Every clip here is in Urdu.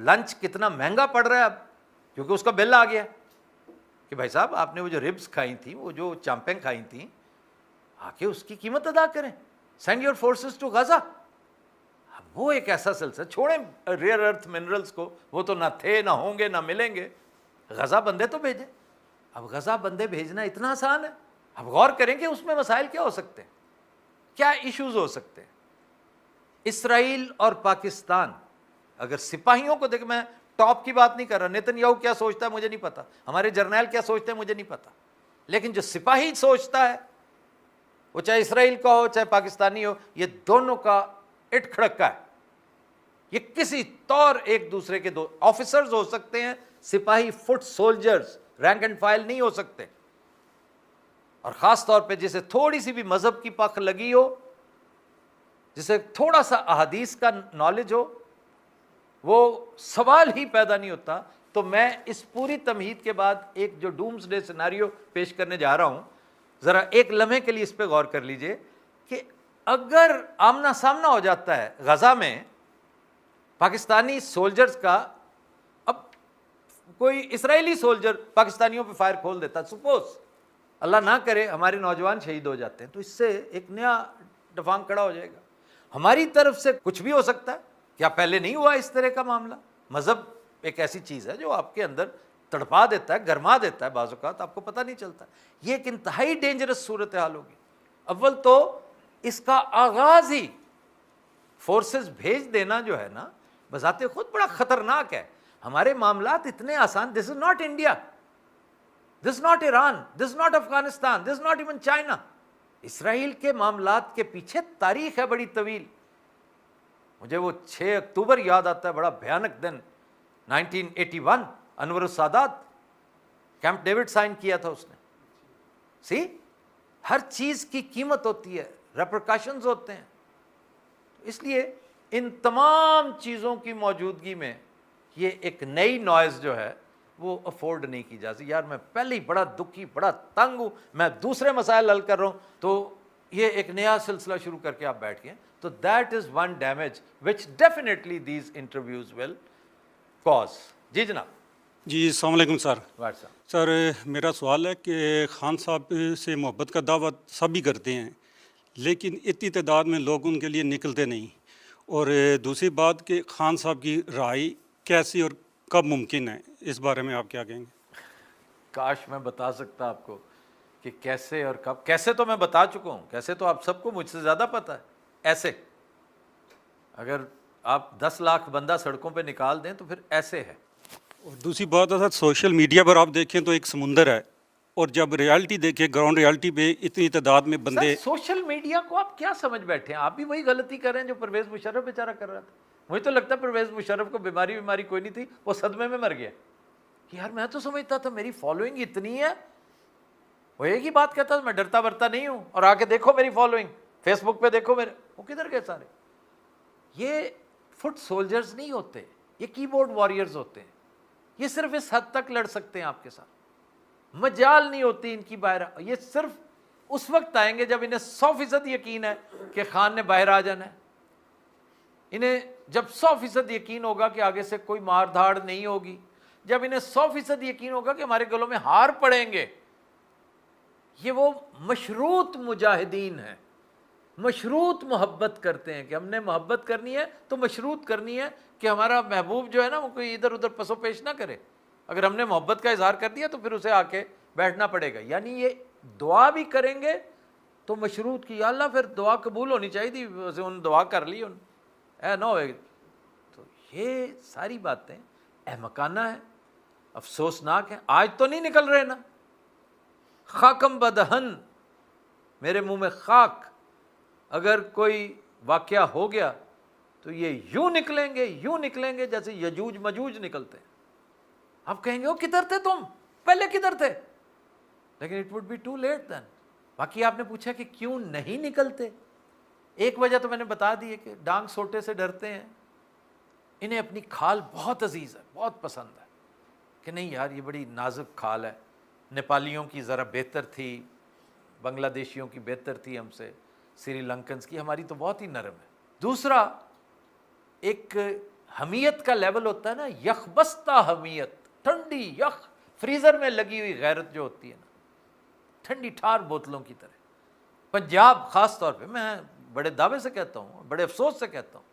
لنچ کتنا مہنگا پڑ رہا ہے اب، کیونکہ اس کا بل آ گیا کہ بھائی صاحب آپ نے وہ جو ربس کھائی تھیں، وہ جو چامپیں کھائی تھیں، آ کے اس کی قیمت ادا کریں. Send your forces to Gaza. وہ ایک ایسا سلسلہ، چھوڑیں ریئر ارتھ منرلس کو، وہ تو نہ تھے، نہ ہوں گے، نہ ملیں گے. غزہ بندے تو بھیجیں. اب غزہ بندے بھیجنا اتنا آسان ہے؟ اب غور کریں کہ اس میں مسائل کیا ہو سکتے ہیں، کیا ایشوز ہو سکتے ہیں. اسرائیل اور پاکستان اگر سپاہیوں کو دیکھ، میں ٹاپ کی بات نہیں کر رہا، نیتن یاہو کیا سوچتا ہے مجھے نہیں پتا، ہمارے جرنیل کیا سوچتے ہیں مجھے نہیں پتا، لیکن جو سپاہی سوچتا ہے، وہ چاہے اسرائیل کا ہو چاہے پاکستانی ہو، یہ دونوں کا اٹ کھڑکا ہے. یہ کسی طور ایک دوسرے کے دو آفیسرز ہو سکتے ہیں، سپاہی foot soldiers rank and file نہیں ہو سکتے. اور خاص طور پہ جسے تھوڑی سی بھی مذہب کی پکھ لگی ہو، جسے تھوڑا سا احادیث کا نالج ہو، وہ سوال ہی پیدا نہیں ہوتا. تو میں اس پوری تمہید کے بعد ایک جو ڈومز ڈے سیناریو پیش کرنے جا رہا ہوں، ذرا ایک لمحے کے لیے اس پہ غور کر لیجئے کہ اگر آمنا سامنا ہو جاتا ہے غزہ میں پاکستانی سولجرز کا، اب کوئی اسرائیلی سولجر پاکستانیوں پہ فائر کھول دیتا، سپوز اللہ نہ کرے ہمارے نوجوان شہید ہو جاتے ہیں، تو اس سے ایک نیا ڈفانگ کھڑا ہو جائے گا. ہماری طرف سے کچھ بھی ہو سکتا ہے. کیا پہلے نہیں ہوا اس طرح کا معاملہ؟ مذہب ایک ایسی چیز ہے جو آپ کے اندر تڑپا دیتا ہے، گرما دیتا ہے، بعض اوقات آپ کو پتہ نہیں چلتا. یہ ایک انتہائی ڈینجرس صورتحال ہوگی. اول تو اس کا آغاز ہی فورسز بھیج دینا جو ہے نا، بذات خود بڑا خطرناک ہے. ہمارے معاملات اتنے آسان، this is not India, this is not Iran, this is not Afghanistan, this is not even China. اسرائیل کے معاملات کے پیچھے تاریخ ہے بڑی طویل. مجھے وہ 6 اکتوبر یاد آتا ہے، بڑا بھیانک دن، 1981، انور السادات کیمپ ڈیوڈ سائن کیا تھا اس نے. ہر چیز کی قیمت ہوتی ہے، ریپرکاشنز ہوتے ہیں. اس لیے ان تمام چیزوں کی موجودگی میں یہ ایک نئی نوائز جو ہے وہ افورڈ نہیں کی جا سکتی. یار میں پہلے ہی بڑا دکھی، بڑا تنگ ہوں، میں دوسرے مسائل حل کر رہا ہوں، تو یہ ایک نیا سلسلہ شروع کر کے آپ بیٹھ گئے. تو that is one damage which definitely these interviews will cause. جی جناب. جی السلام علیکم سر. What's app. سر میرا سوال ہے کہ خان صاحب سے محبت کا دعویٰ سبھی کرتے ہیں، لیکن اتنی تعداد میں لوگ ان کے لیے نکلتے نہیں. اور دوسری بات کہ خان صاحب کی رہائی کیسی اور کب ممکن ہے، اس بارے میں آپ کیا کہیں گے؟ کاش میں بتا سکتا آپ کو کہ کیسے اور کب. کیسے تو میں بتا چکا ہوں، کیسے تو آپ سب کو مجھ سے زیادہ پتہ ہے. ایسے اگر آپ 10 لاکھ بندہ سڑکوں پہ نکال دیں تو پھر ایسے ہے. اور دوسری بات ہے سر، سوشل میڈیا پر آپ دیکھیں تو ایک سمندر ہے، اور جب ریالٹی دیکھیں گراؤنڈ ریالٹی پہ اتنی تعداد میں بندے. سوشل میڈیا کو آپ کیا سمجھ بیٹھے ہیں؟ آپ بھی وہی غلطی کر رہے ہیں جو پرویز مشرف بیچارہ کر رہا تھا. مجھے تو لگتا ہے پرویز مشرف کو بیماری کوئی نہیں تھی، وہ صدمے میں مر گیا کہ یار میں تو سمجھتا تھا میری فالوئنگ اتنی ہے. وہ ایک ہی بات کہتا تھا، میں ڈرتا ورتا نہیں ہوں، اور آ کے دیکھو میری فالوئنگ، فیس بک پہ دیکھو میرے. وہ کدھر گئے سارے؟ یہ فٹ سولجرز نہیں ہوتے، یہ کی بورڈ واریئرز ہوتے ہیں. یہ صرف اس حد تک لڑ سکتے ہیں آپ کے ساتھ، مجال نہیں ہوتی ان کی باہر. یہ صرف اس وقت آئیں گے جب انہیں 100% یقین ہے کہ خان نے باہر آ جانا ہے. انہیں جب 100% یقین ہوگا کہ آگے سے کوئی مار دھاڑ نہیں ہوگی، جب انہیں 100% یقین ہوگا کہ ہمارے گلوں میں ہار پڑیں گے. یہ وہ مشروط مجاہدین ہیں، مشروط محبت کرتے ہیں کہ ہم نے محبت کرنی ہے تو مشروط کرنی ہے کہ ہمارا محبوب جو ہے نا وہ کوئی ادھر ادھر پس و پیش نہ کرے. اگر ہم نے محبت کا اظہار کر دیا تو پھر اسے آ کے بیٹھنا پڑے گا. یعنی یہ دعا بھی کریں گے تو مشروط کی، یا اللہ پھر دعا قبول ہونی چاہیے تھی، انہوں نے دعا کر لی نہ ہوئے. تو یہ ساری باتیں احمقانہ ہیں، افسوسناک ہیں. آج تو نہیں نکل رہے نا، خاکم بدہن، میرے منہ میں خاک. اگر کوئی واقعہ ہو گیا تو یہ یوں نکلیں گے جیسے یجوج مجوج نکلتے ہیں. آپ کہیں گے وہ کدھر تھے تم، پہلے کدھر تھے؟ لیکن it would be too late then. باقی آپ نے پوچھا کہ کیوں نہیں نکلتے، ایک وجہ تو میں نے بتا دی ہے کہ ڈانگ سوٹے سے ڈرتے ہیں. انہیں اپنی کھال بہت عزیز ہے، بہت پسند ہے کہ نہیں یار یہ بڑی نازک کھال ہے. نیپالیوں کی ذرا بہتر تھی، بنگلہ دیشیوں کی بہتر تھی ہم سے، سری لنکنز کی، ہماری تو بہت ہی نرم ہے. دوسرا، ایک حمیت کا لیول ہوتا ہے نا یخ بستہ حمیت، ٹھنڈی یخ فریزر میں لگی ہوئی غیرت جو ہوتی ہے نا، ٹھنڈی ٹھار بوتلوں کی طرح. پنجاب خاص طور پہ میں بڑے دعوے سے کہتا ہوں، بڑے افسوس سے کہتا ہوں،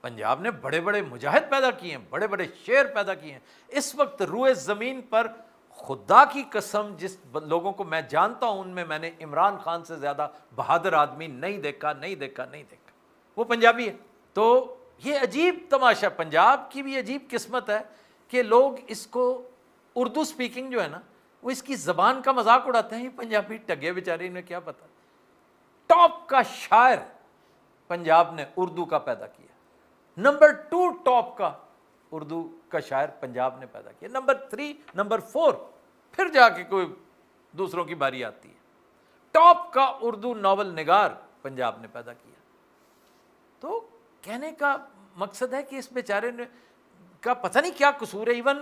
پنجاب نے بڑے بڑے مجاہد پیدا کیے ہیں، بڑے بڑے شیر پیدا کیے ہیں. اس وقت روئے زمین پر خدا کی قسم جس لوگوں کو میں جانتا ہوں ان میں نے عمران خان سے زیادہ بہادر آدمی نہیں دیکھا. وہ پنجابی ہے. تو یہ عجیب تماشا، پنجاب کی بھی عجیب قسمت ہے کہ لوگ اس کو اردو سپیکنگ جو ہے نا وہ اس کی زبان کا مذاق اڑاتے ہیں. یہ پنجابی ٹگے بیچارے، انہیں کیا پتا. ٹاپ کا شاعر پنجاب نے اردو کا پیدا کیا. نمبر 2 ٹاپ کا اردو کا شاعر پنجاب نے پیدا کیا. نمبر 3 نمبر 4 پھر جا کے کوئی دوسروں کی باری آتی ہے. ٹاپ کا اردو ناول نگار پنجاب نے پیدا کیا. تو کہنے کا مقصد ہے کہ اس بیچارے نے کا پتہ نہیں کیا قصور ہے. Even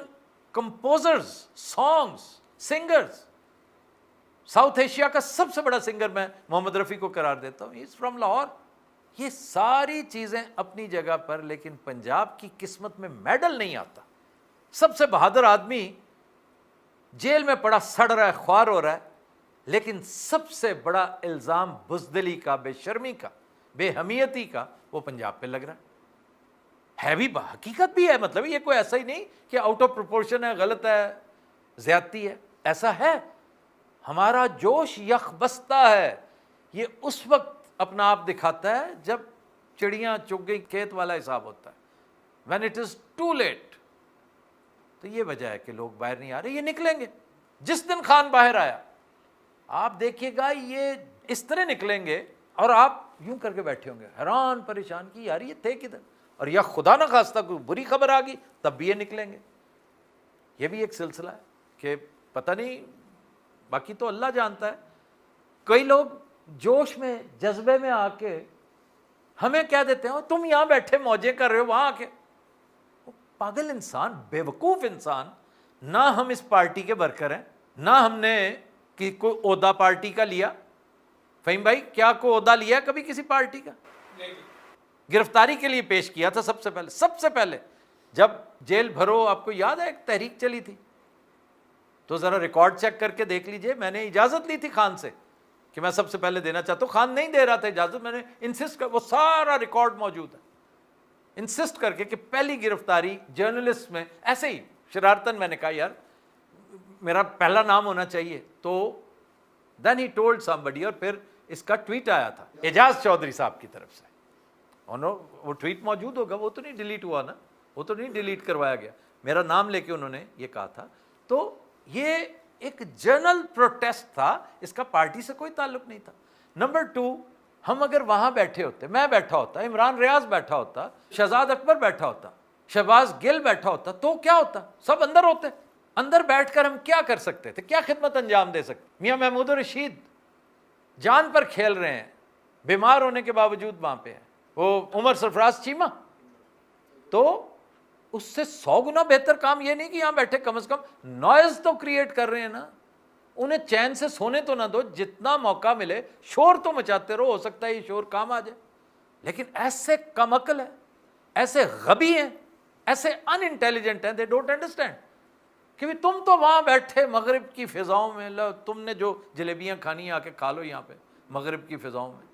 composers, songs, singers, South Asia کا سب سے بڑا سنگر میں محمد رفیع کو قرار دیتا ہوں. Is from Lahore. یہ ساری چیزیں اپنی جگہ پر، لیکن پنجاب کی قسمت میں میڈل نہیں آتا. سب سے بہادر آدمی جیل میں پڑا سڑ رہا ہے، خوار ہو رہا ہے، لیکن سب سے بڑا الزام بزدلی کا، بے شرمی کا، بے حمیتی کا وہ پنجاب پہ لگ رہا ہے بھی حقیقت بھی ہے. مطلب یہ کوئی ایسا ہی نہیں کہ آؤٹ آف پروپورشن ہے، غلط ہے، زیادتی ہے. ایسا ہے. ہمارا جوش یخ بستہ ہے. یہ اس وقت اپنا آپ دکھاتا ہے جب چڑیاں چگ گئی کھیت والا حساب ہوتا ہے. when it is too late. تو یہ وجہ ہے کہ لوگ باہر نہیں آ رہے. یہ نکلیں گے. جس دن خان باہر آیا آپ دیکھیے گا یہ اس طرح نکلیں گے اور آپ یوں کر کے بیٹھے ہوں گے حیران پریشان کی یار یہ تھے کدھر. اور یا خدا نہ خواستہ کوئی بری خبر آ گئی تب بھی یہ نکلیں گے. یہ بھی ایک سلسلہ ہے کہ پتہ نہیں، باقی تو اللہ جانتا ہے. کئی لوگ جوش میں، جذبے میں آ کے ہمیں کہہ دیتے ہیں تم یہاں بیٹھے موجیں کر رہے ہو وہاں آ کے. پاگل انسان، بے وقوف انسان. نہ ہم اس پارٹی کے ورکر ہیں، نہ ہم نے کوئی عہدہ پارٹی کا لیا. فہیم بھائی کیا کوئی عہدہ لیا کبھی کسی پارٹی کا؟ گرفتاری کے لیے پیش کیا تھا سب سے پہلے جب جیل بھرو. آپ کو یاد ہے ایک تحریک چلی تھی؟ تو ذرا ریکارڈ چیک کر کے دیکھ لیجئے. میں نے اجازت لی تھی خان سے کہ میں سب سے پہلے دینا چاہتا ہوں. خان نہیں دے رہا تھا اجازت. میں نے انسسٹ کر، وہ سارا ریکارڈ موجود ہے، انسسٹ کر کے کہ پہلی گرفتاری جرنلسٹ میں ایسے ہی شرارتاً میں نے کہا یار میرا پہلا نام ہونا چاہیے. تو دین ہی ٹولڈ somebody، اور پھر اس کا ٹویٹ آیا تھا اعجاز چودھری صاحب کی طرف سے. وہ ٹویٹ موجود ہوگا، وہ تو نہیں ڈیلیٹ ہوا نا، وہ تو نہیں ڈیلیٹ کروایا گیا. میرا نام لے کے انہوں نے یہ کہا تھا. تو یہ ایک جنرل پروٹیسٹ تھا، اس کا پارٹی سے کوئی تعلق نہیں تھا. نمبر 2، ہم اگر وہاں بیٹھے ہوتے، میں بیٹھا ہوتا، عمران ریاض بیٹھا ہوتا، شہزاد اکبر بیٹھا ہوتا، شہباز گل بیٹھا ہوتا، تو کیا ہوتا؟ سب اندر ہوتے. اندر بیٹھ کر ہم کیا کر سکتے تھے؟ کیا خدمت انجام دے سکتے؟ میاں محمود رشید جان پر کھیل رہے ہیں، بیمار ہونے کے باوجود وہاں پہ ہیں. وہ عمر سرفراز چیمہ، تو اس سے 100 گنا بہتر کام یہ نہیں کہ یہاں بیٹھے کم از کم نوائز تو کریٹ کر رہے ہیں نا. انہیں چین سے سونے تو نہ دو، جتنا موقع ملے شور تو مچاتے رہو. ہو سکتا ہے یہ شور کام آ جائے. لیکن ایسے کم عقل ہیں، ایسے غبی ہیں، ایسے ان انٹیلیجنٹ ہیں، دے ڈونٹ انڈرسٹینڈ کہ تم تو وہاں بیٹھے مغرب کی فضاؤں میں، تم نے جو جلیبیاں کھانی آ کے کھا لو یہاں پہ مغرب کی فضاؤں میں.